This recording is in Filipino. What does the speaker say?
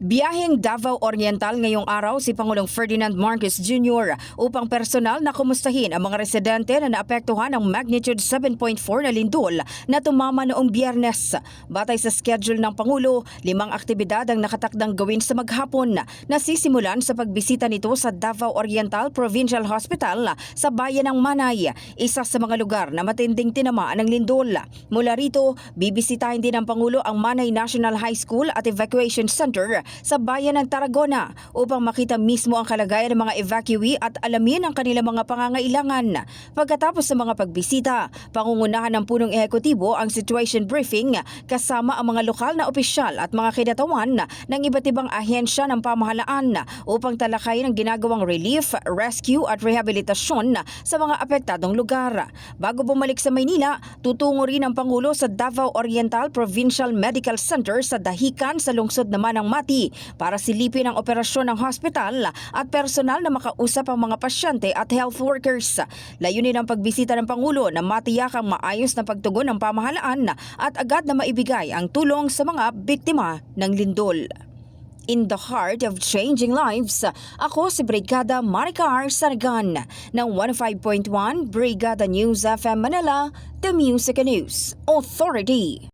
Biyaheng Davao Oriental ngayong araw si Pangulong Ferdinand Marcos Jr. upang personal na kumustahin ang mga residente na naapektuhan ng magnitude 7.4 na lindol na tumama noong Biyernes. Batay sa schedule ng Pangulo, 5 aktibidad ang nakatakdang gawin sa maghapon na sisimulan sa pagbisita nito sa Davao Oriental Provincial Hospital sa bayan ng Manay, isa sa mga lugar na matinding tinamaan ng lindol. Mula rito, bibisitahin din ng Pangulo ang Manay National High School at Evacuation Center sa bayan ng Tarragona upang makita mismo ang kalagayan ng mga evacuee at alamin ang kanilang mga pangangailangan. Pagkatapos ng mga pagbisita, pangungunahan ng punong ehekutibo ang situation briefing kasama ang mga lokal na opisyal at mga kinatawan ng iba't ibang ahensya ng pamahalaan upang talakayin ang ginagawang relief, rescue at rehabilitasyon sa mga apektadong lugar. Bago bumalik sa Maynila, tutungo rin ang Pangulo sa Davao Oriental Provincial Medical Center sa Dahican sa lungsod naman ng Mati para silipin ang operasyon ng hospital at personal na makausap ang mga pasyente at health workers. Layunin ang pagbisita ng Pangulo na matiyak ang maayos na pagtugon ng pamahalaan at agad na maibigay ang tulong sa mga biktima ng lindol. In the heart of changing lives, ako si Brigada Maricar Sargan ng 105.1 Brigada News FM Manila, The Music and News Authority.